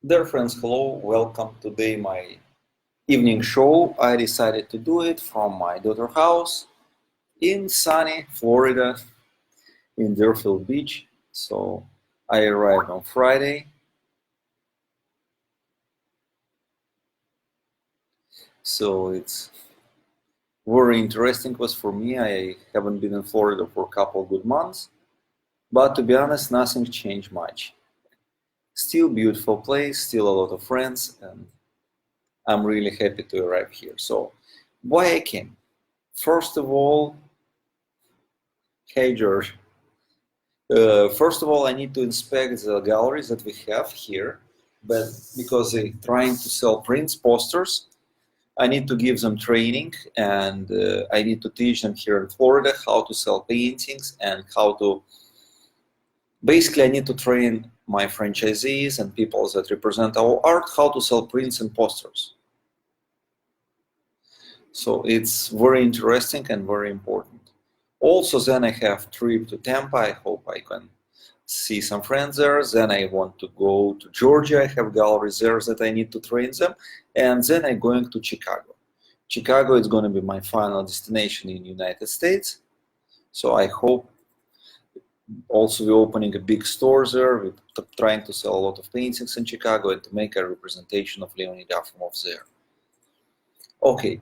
Dear friends, hello, welcome today my evening show. I decided to do it from my daughter's house in sunny Florida in Deerfield Beach. So I arrived on Friday. So it's very interesting was for me. I haven't been in Florida for a couple of good months, but to be honest, nothing changed much. Still beautiful place, still a lot of friends, and I'm really happy to arrive here. So why I came? First of all, hey George. First of all, I need to inspect the galleries that we have here, but because they're trying to sell prints, posters, I need to give them training and I need to teach them here in Florida how to sell paintings and how to, basically I need to train my franchisees and people that represent our art how to sell prints and posters. So it's very interesting and very important. Also, then I have trip to Tampa. I hope I can see some friends there. Then I want to go to Georgia. I have galleries there that I need to train them. And then I'm going to Chicago. Chicago is going to be my final destination in the United States. So I hope also we're opening a big store there. We're trying to sell a lot of paintings in Chicago and to make a representation of Leonid Afromov there. Okay,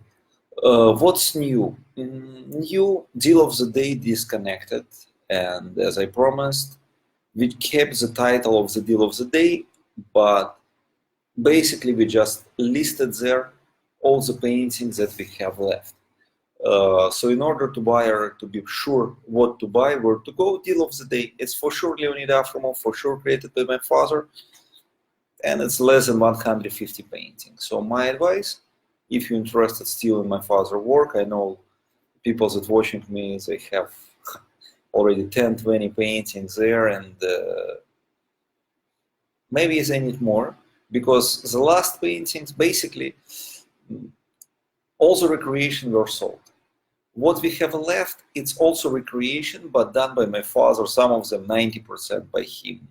what's new? New deal of the day disconnected. And as I promised, we kept the title of the deal of the day, but basically we just listed there all the paintings that we have left. So in order to buy or to be sure what to buy, where to go, deal of the day, it's for sure Leonid Afromov, for sure created by my father, and it's less than 150 paintings. So my advice, if you're interested still in my father's work, I know people that watching me, they have already 10, 20 paintings there, and maybe they need more, because the last paintings, basically, all the recreation were sold. What we have left, it's also recreation, but done by my father, some of them 90% by him,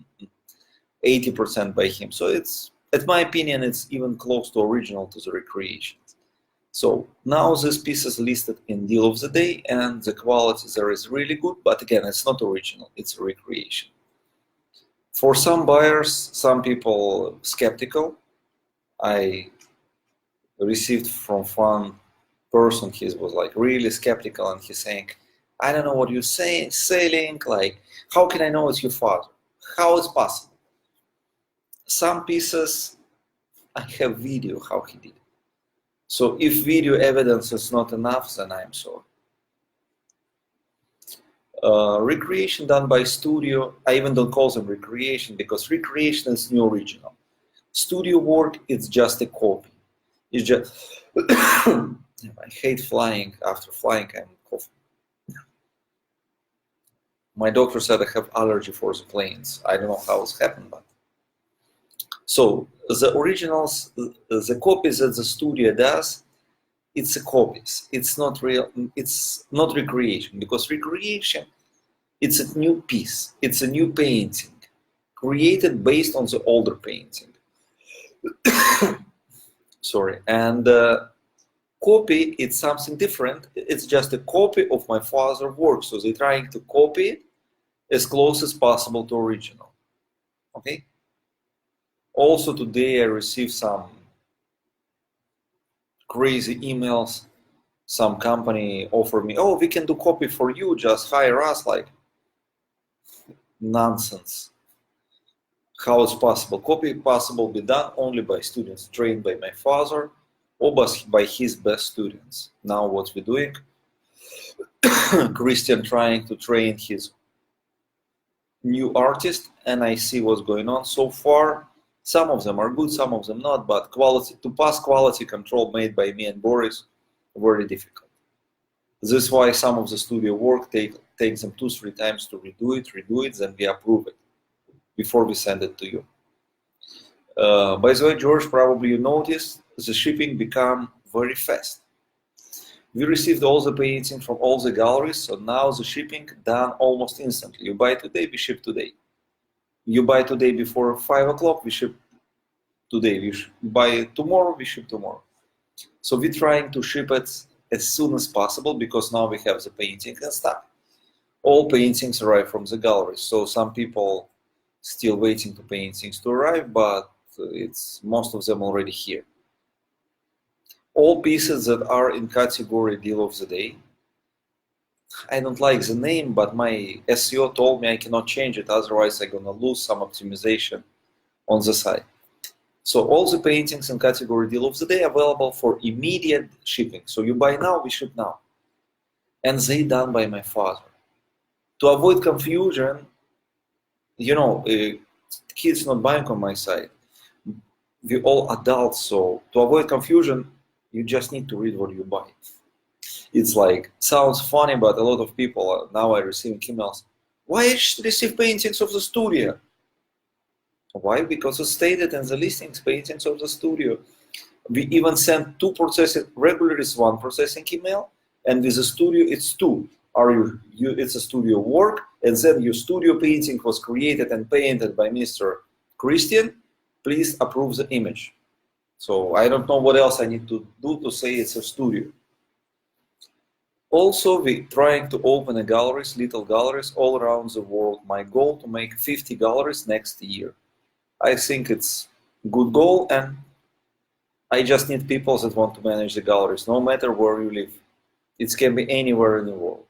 80% by him. So it's, in my opinion, it's even close to original to the recreations. So now this piece is listed in deal of the day, and the quality there is really good, but again, it's not original, it's a recreation. For some buyers, some people skeptical. I received from one person, he was like really skeptical, and he's saying, I don't know what you're saying, selling, like, how can I know it's your father? How is possible? Some pieces, I have video how he did. So if video evidence is not enough, then I'm sorry. Recreation done by studio, I even don't call them recreation, because recreation is new original. Studio work, it's just a copy. It's just, I hate flying. After flying, I'm coughing. My doctor said I have allergy for the planes. I don't know how it's happened, but. So the originals, the copies that the studio does, it's a copies. It's not real. It's not recreation, because recreation, it's a new piece. It's a new painting created based on the older painting. Sorry, and copy, it's something different. It's just a copy of my father's work. So they're trying to copy it as close as possible to original. Okay. Also today I received some crazy emails. Some company offered me, oh, we can do copy for you, just hire us. Like, nonsense. How it's possible? Copy possible be done only by students trained by my father or by his best students. Now what we're doing, Christian trying to train his new artist, and I see what's going on so far. Some of them are good, some of them not, but quality, to pass quality control made by me and Boris, very difficult. This is why some of the studio work takes them 2-3 times to redo it, then we approve it before we send it to you. By the way, George, probably you noticed the shipping become very fast. We received all the paintings from all the galleries, so now the shipping done almost instantly. You buy today, we ship today. You buy today before 5 o'clock, we ship today. By tomorrow, we ship tomorrow. So we're trying to ship it as soon as possible because now we have the painting and stuff. All paintings arrive from the galleries. So some people still waiting for paintings to arrive, but it's most of them already here. All pieces that are in category deal of the day. I don't like the name, but my SEO told me I cannot change it, otherwise I'm gonna lose some optimization on the site. So all the paintings in category deal of the day available for immediate shipping. So you buy now, we ship now. And they done by my father. To avoid confusion, kids not buying on my site. We all adults, so to avoid confusion, you just need to read what you buy. It's like, sounds funny, but a lot of people now are receiving emails. Why I should receive paintings of the studio? Why? Because it's stated in the listings, paintings of the studio. We even send two processing, regularly it's one processing email, and with the studio it's two. It's a studio work, and then your studio painting was created and painted by Mr. Christian. Please approve the image. So I don't know what else I need to do to say it's a studio. Also, we're trying to open little galleries all around the world. My goal to make 50 galleries next year. I think it's a good goal, and I just need people that want to manage the galleries, no matter where you live. It can be anywhere in the world.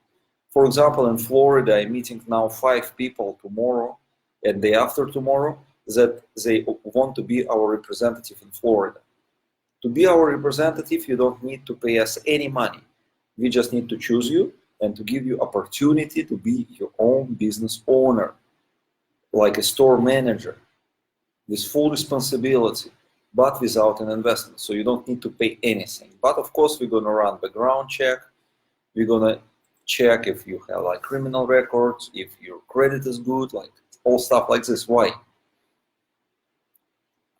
For example, in Florida, I'm meeting now 5 people tomorrow and day after tomorrow that they want to be our representative in Florida. To be our representative, you don't need to pay us any money. We just need to choose you and to give you opportunity to be your own business owner, like a store manager, with full responsibility, but without an investment. So you don't need to pay anything. But of course, we're going to run background check. We're going to check if you have like criminal records, if your credit is good, like all stuff like this. Why?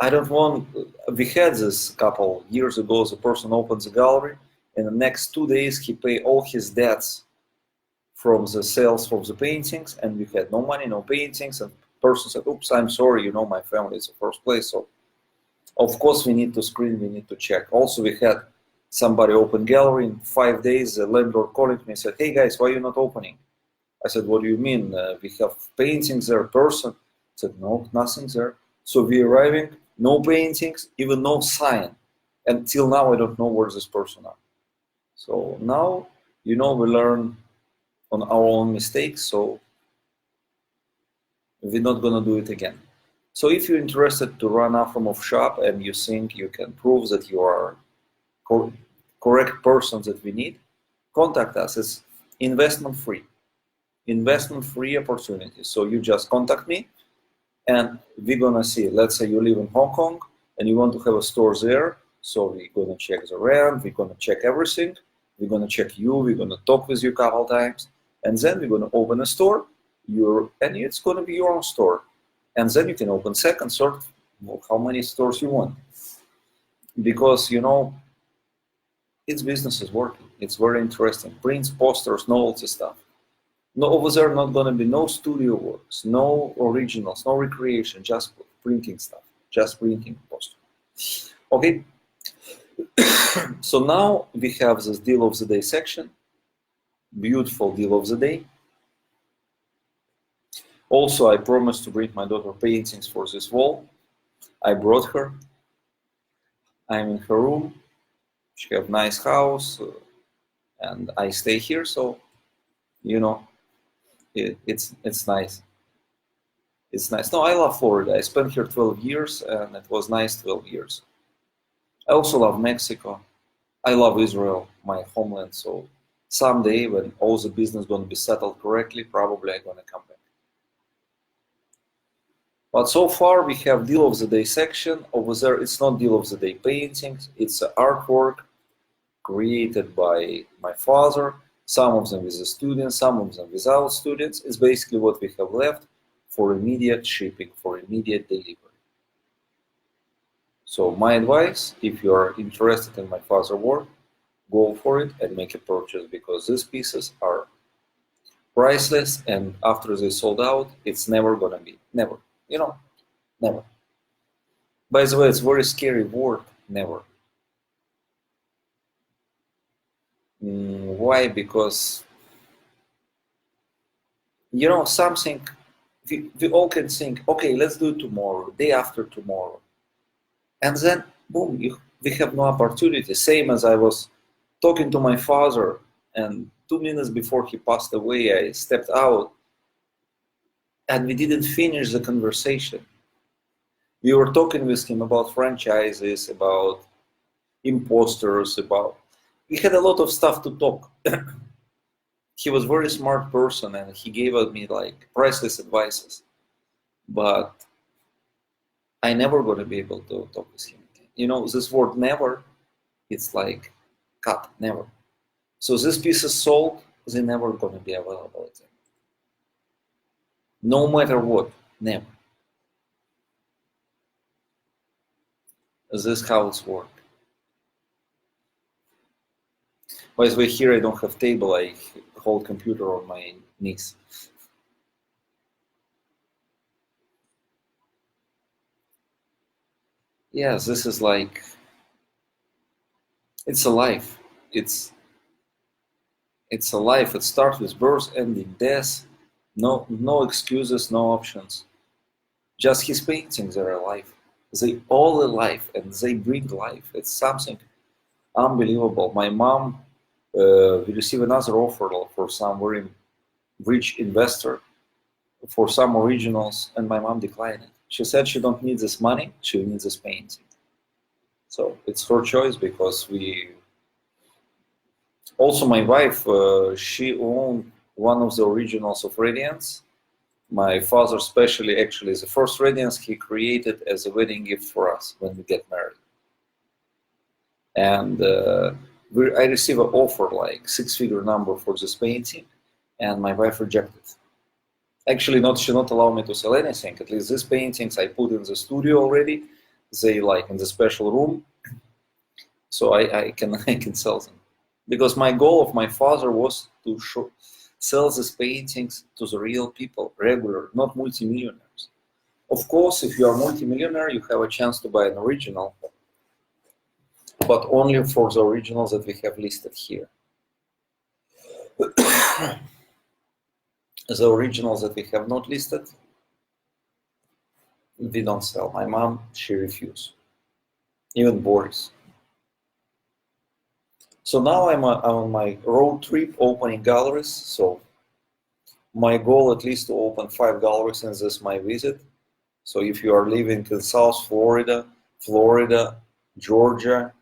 We had this a couple years ago, the person opens a gallery, and the next 2 days he paid all his debts from the sales from the paintings, and we had no money, no paintings, and the person said, oops, I'm sorry, my family is the first place. So of course we need to screen, we need to check. Also we had somebody open gallery in 5 days, the landlord calling me and said, hey guys, why are you not opening? I said, what do you mean? We have paintings there, person. I said, no, nothing there. So we arriving, no paintings, even no sign. And till now I don't know where this person are. So now, we learn on our own mistakes, so we're not gonna do it again. So if you're interested to run Afromov shop and you think you can prove that you are correct person that we need, contact us. It's investment free opportunity. So you just contact me and we're gonna see, let's say you live in Hong Kong and you want to have a store there. So we're gonna check the rent, we're gonna check everything. We're gonna check you, we're gonna talk with you a couple times, and then we're gonna open a store, and it's gonna be your own store. And then you can open second, third, how many stores you want. Because, its business is working. It's very interesting. Prints, posters, novelty stuff. No, over there not gonna be no studio works, no originals, no recreation, just printing stuff, just printing poster. Okay. So now we have this deal of the day section. Beautiful deal of the day. Also, I promised to bring my daughter paintings for this wall. I brought her. I'm in her room. She have nice house, and I stay here. So, it's nice. It's nice. No, I love Florida. I spent here 12 years, and it was nice 12 years. I also love Mexico. I love Israel, my homeland. So someday when all the business is going to be settled correctly, probably I'm going to come back. But so far we have deal of the day section. Over there, it's not deal of the day paintings. It's artwork created by my father. Some of them with the students, some of them without students. It's basically what we have left for immediate shipping, for immediate delivery. So my advice, if you are interested in my father's work, go for it and make a purchase, because these pieces are priceless, and after they sold out, it's never gonna be, never, never. By the way, it's a very scary word, never. Why? Because, you know, something, we all can think, okay, let's do it tomorrow, day after tomorrow. And then, boom, we have no opportunity. Same as I was talking to my father, and 2 minutes before he passed away, I stepped out, and we didn't finish the conversation. We were talking with him about franchises, about imposters, about... We had a lot of stuff to talk. He was a very smart person, and he gave me like priceless advices. But I never gonna be able to talk with him again. You know, this word never, it's like cut, never. So this piece of salt, they're never gonna be available again. No matter what, never. This is how it's work. By the way, here I don't have table, I hold computer on my knees. Yes, this is like, it's a life. It's a life. It starts with birth, ending death. No excuses, no options. Just his paintings are alive. They all alive, and they bring life. It's something unbelievable. My mom will receive another offer for some very rich investor for some originals, and my mom declined it. She said she don't need this money, she needs this painting. So it's her choice, because we... Also, my wife, she owned one of the originals of Radiance. My father especially, actually, the first Radiance he created as a wedding gift for us when we get married. And I received an offer, like 6-figure number for this painting, and my wife rejected. Actually, she not allow me to sell anything. At least these paintings I put in the studio already. They like in the special room, so I can sell them. Because my goal of my father was to sell these paintings to the real people, regular, not multimillionaires. Of course, if you are multimillionaire, you have a chance to buy an original, but only for the originals that we have listed here. The originals that we have not listed, we don't sell. My mom, she refused. Even Boris. So now I'm on my road trip opening galleries. So my goal at least to open 5 galleries in this my visit. So if you are living in South Florida, Georgia,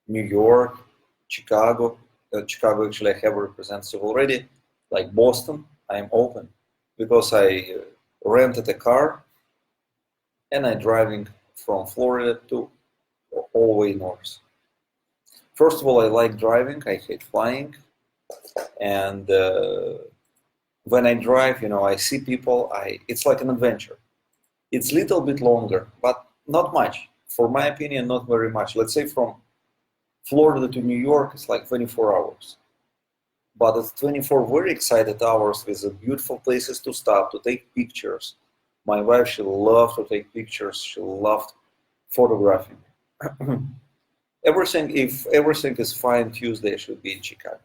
New York, Chicago actually I have representative already, like Boston, I'm open, because I rented a car and I'm driving from Florida to all the way north. First of all, I like driving, I hate flying, and when I drive, you know, I see people, it's like an adventure. It's a little bit longer, but not much. For my opinion, not very much. Let's say from Florida to New York, it's like 24 hours. But it's 24 very excited hours with beautiful places to stop, to take pictures. My wife, she loved to take pictures. She loved photographing. If everything is fine, Tuesday I should be in Chicago.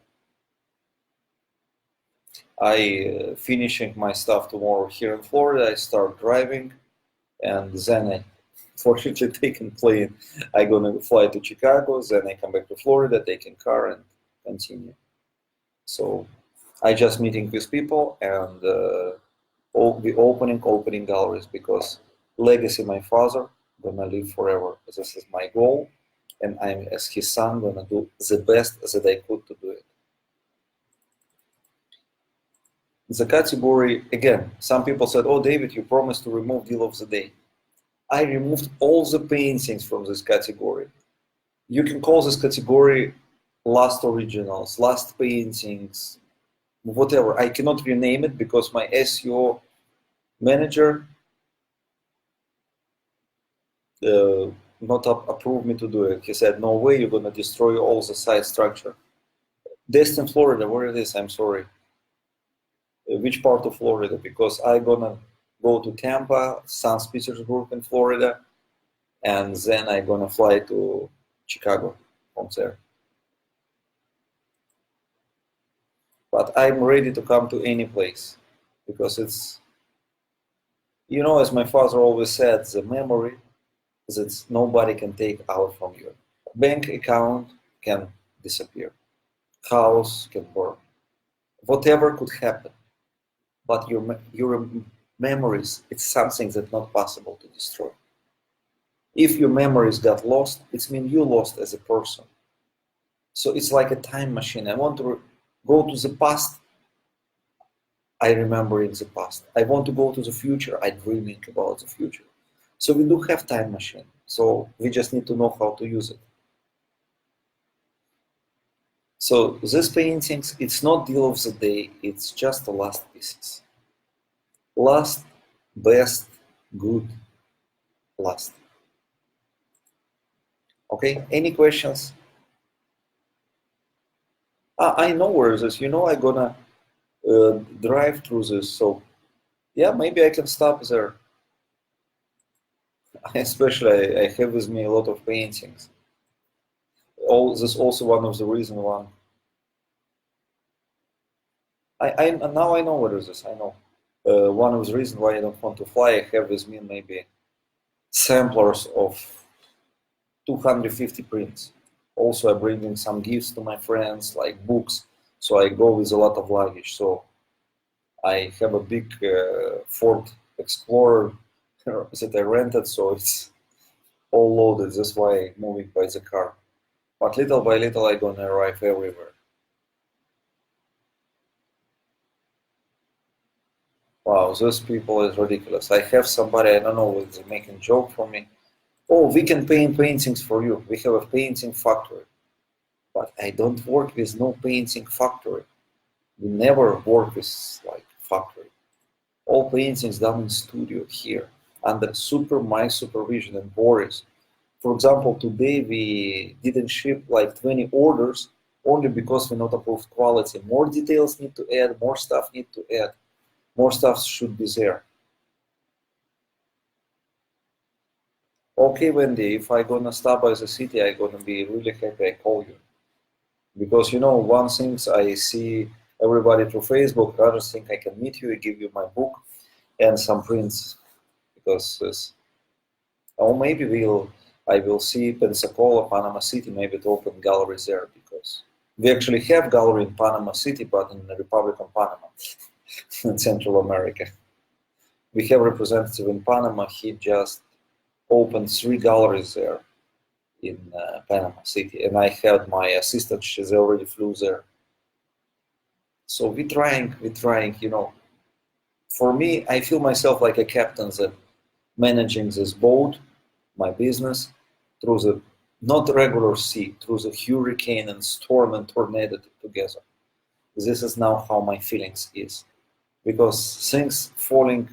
I finishing my stuff tomorrow here in Florida. I start driving, and then I fortunately taking plane. I gonna fly to Chicago. Then I come back to Florida, taking car, and continue. So I just meeting with people and be opening galleries, because legacy my father gonna live forever. This is my goal, and I'm as his son gonna do the best that I could to do it. The category, again, some people said, oh David, you promised to remove deal of the day. I removed all the paintings from this category. You can call this category last originals, last paintings, whatever. I cannot rename it because my SEO manager not approved me to do it. He said, no way, you're gonna destroy all the site structure. Destin, Florida, where it is, I'm sorry. Which part of Florida? Because I'm gonna go to Tampa, St. Petersburg in Florida, and then I'm gonna fly to Chicago from there. But I'm ready to come to any place because it's, you know, as my father always said, the memory that nobody can take out from you. Bank account can disappear, house can burn, whatever could happen. But your memories, it's something that's not possible to destroy. If your memories got lost, it means you lost as a person. So it's like a time machine. I want to go to the past, I remember in the past. I want to go to the future, I dreaming about the future. So we do have time machine. So we just need to know how to use it. So these paintings, it's not deal of the day, it's just the last pieces. Last, best, good, last. Okay, any questions? I know where this, you know, I'm gonna drive through this, so yeah, maybe I can stop there. Especially, I have with me a lot of paintings. This is also one of the reasons why. Now I know what is this. I know. One of the reasons why I don't want to fly, I have with me maybe samplers of 250 prints. Also, I'm bringing some gifts to my friends, like books. So I go with a lot of luggage. So I have a big Ford Explorer that I rented, so it's all loaded. That's why I'm moving by the car. But little by little, I'm gonna arrive everywhere. Wow, those people is ridiculous. I have somebody, I don't know, is making joke for me. Oh, we can paint paintings for you. We have a painting factory. But I don't work with no painting factory. We never work with like factory. All paintings done in studio here under my supervision and Boris. For example, today we didn't ship like 20 orders only because we not approved quality. More details need to add, more stuff need to add, more stuff should be there. Okay, Wendy, if I gonna stop by the city, I gonna be really happy I call you. Because you know, one thing I see everybody through Facebook, other thing I can meet you, give you my book and some prints. Because or maybe I will see Pensacola, Panama City, maybe to open galleries there because we actually have gallery in Panama City, but in the Republic of Panama, in Central America. We have representative in Panama. He just opened 3 galleries there in Panama City, and I had my assistant. She's already flew there. So we're trying. You know, for me, I feel myself like a captain that managing this boat, my business, through the not regular sea, through the hurricane and storm and tornado together. This is now how my feelings is, because things falling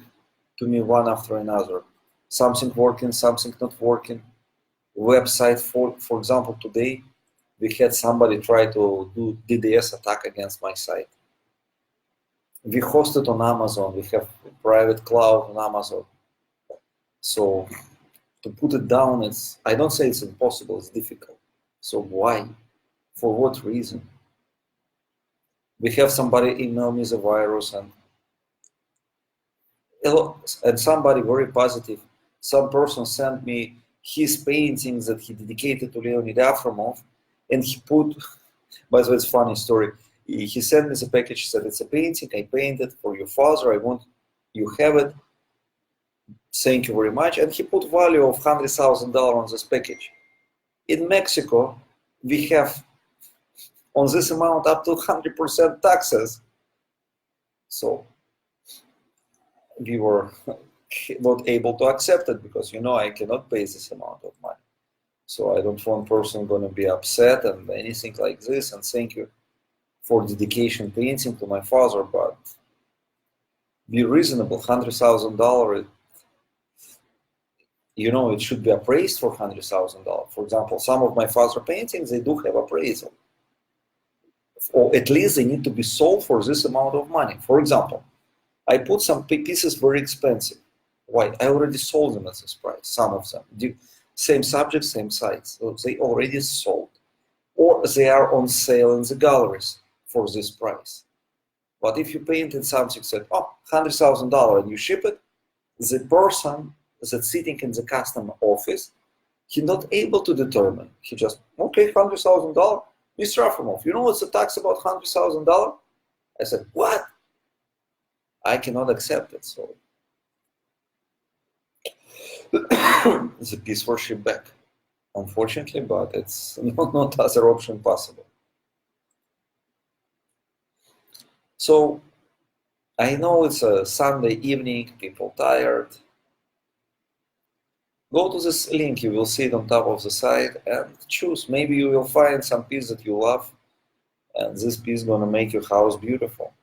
to me one after another. Something working, something not working. Website, for example, today we had somebody try to do DDoS attack against my site. We host it on Amazon. We have private cloud on Amazon. So to put it down, I don't say it's impossible, it's difficult. So why? For what reason? We have somebody email me the virus and somebody very positive, some person sent me his paintings that he dedicated to Leonid Afremov, and he put, by the way, it's a funny story. He sent me the package, said it's a painting I painted for your father, I want you have it. Thank you very much. And he put value of $100,000 on this package. In Mexico, we have on this amount up to 100% taxes. So we were not able to accept it because, you know, I cannot pay this amount of money. So I don't want person going to be upset and anything like this. And thank you for dedication painting to my father, but be reasonable. $100,000. You know, it should be appraised for $100,000. For example, some of my father paintings, they do have appraisal. Or at least they need to be sold for this amount of money. For example, I put some pieces very expensive. Why? I already sold them at this price, some of them. Same subject, same size. So they already sold. Or they are on sale in the galleries for this price. But if you painted something, said, oh, $100,000 and you ship it, the person that's sitting in the customer office, he's not able to determine. He just, okay, $100,000. Mr. Afromov, you know what's the tax about $100,000? I said, what? I cannot accept it. So the piece was shipped back, unfortunately, but it's not other option possible. So I know it's a Sunday evening, people tired. Go to this link, you will see it on top of the site and choose. Maybe you will find some piece that you love and this piece is gonna make your house beautiful.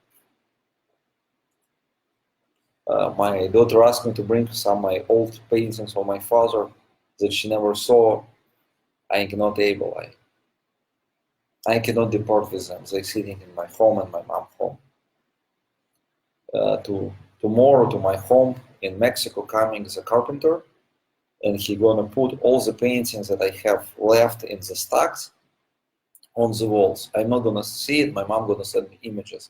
My daughter asked me to bring some of my old paintings of my father that she never saw. I cannot able. I cannot depart with them. They're sitting in my home and my mom's home. Tomorrow to my home in Mexico coming the carpenter, and he gonna put all the paintings that I have left in the stacks on the walls. I'm not gonna see it. My mom gonna send me images,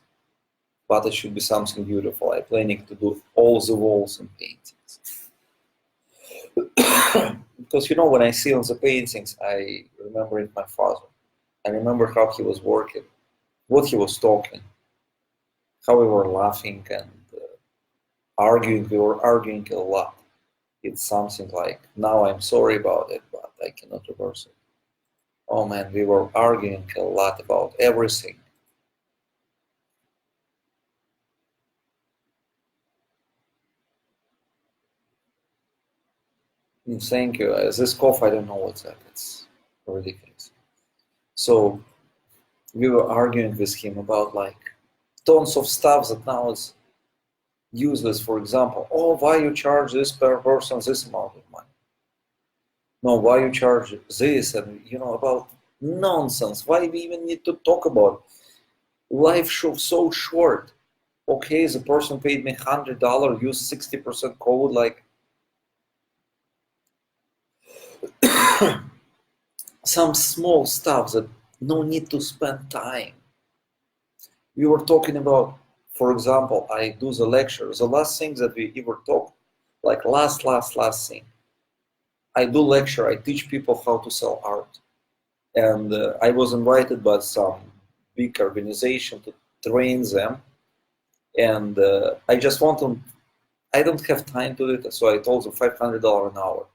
but it should be something beautiful. I'm planning to do all the walls and paintings. Because you know, when I see on the paintings, I remember my father. I remember how he was working, what he was talking, how we were laughing and arguing. We were arguing a lot. It's something like, now I'm sorry about it, but I cannot reverse it. Oh man, we were arguing a lot about everything. Thank you. This cough, I don't know what's that. It's ridiculous. So we were arguing with him about like tons of stuff that now is useless. For example, oh, why you charge this per person this amount of money? No, why you charge this? And you know, about nonsense. Why we even need to talk about life so short? Okay, the person paid me $100, use 60% code, like some small stuff that no need to spend time. We were talking about, for example, I do the lecture. The last thing that we ever talk, like last thing. I do lecture. I teach people how to sell art, and I was invited by some big organization to train them. And I just want to. I don't have time to do it, so I told them $500 an hour.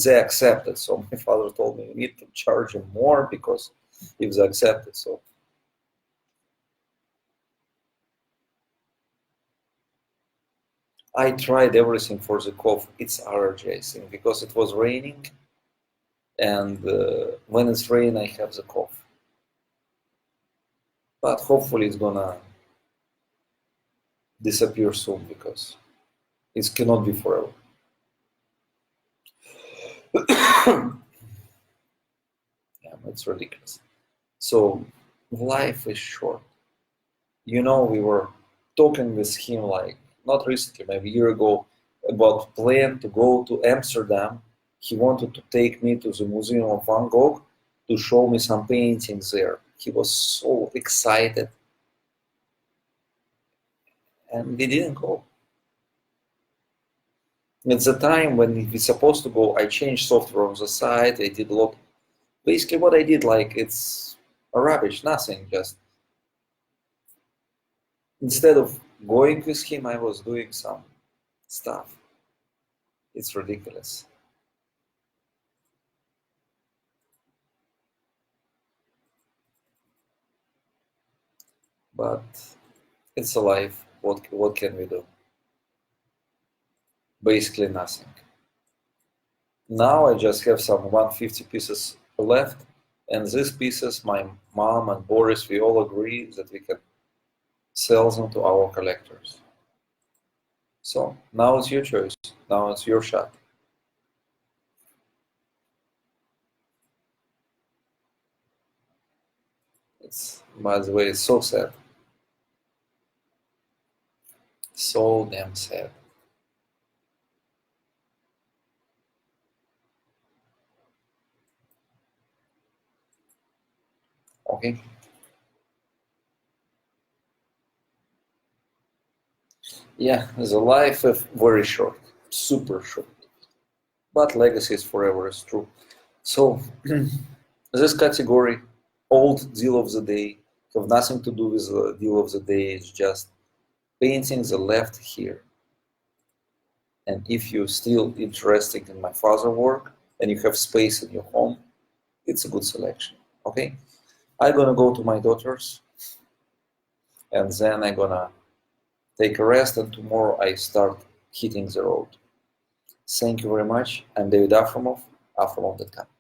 They accepted. So my father told me you need to charge them more because if they accepted. So I tried everything for the cough. It's allergy, I think, because it was raining, and when it's rain, I have the cough. But hopefully, it's gonna disappear soon because it cannot be forever. Yeah, it's ridiculous. So life is short. You know, we were talking with him like not recently, maybe a year ago, about plan to go to Amsterdam. He wanted to take me to the Museum of Van Gogh to show me some paintings there. He was so excited, and we didn't go. At the time when we were supposed to go, I changed software on the site. I did a lot. Basically, what I did, like it's a rubbish, nothing. Just instead of going with him, I was doing some stuff. It's ridiculous. But it's a life. What can we do? Basically nothing. Now I just have some 150 pieces left, and these pieces, my mom and Boris, we all agree that we can sell them to our collectors. So now it's your choice. Now it's your shot. It's, by the way, it's so sad. So damn sad. Okay. Yeah, the life is very short, super short. But legacy is forever, is true. So this category, old deal of the day, have nothing to do with the deal of the day. It's just painting the left here. And if you're still interested in my father work and you have space in your home, it's a good selection. Okay, I'm gonna go to my daughter's and then I'm gonna take a rest, and tomorrow I start hitting the road. Thank you very much. I'm David Afromov, Afromov.com.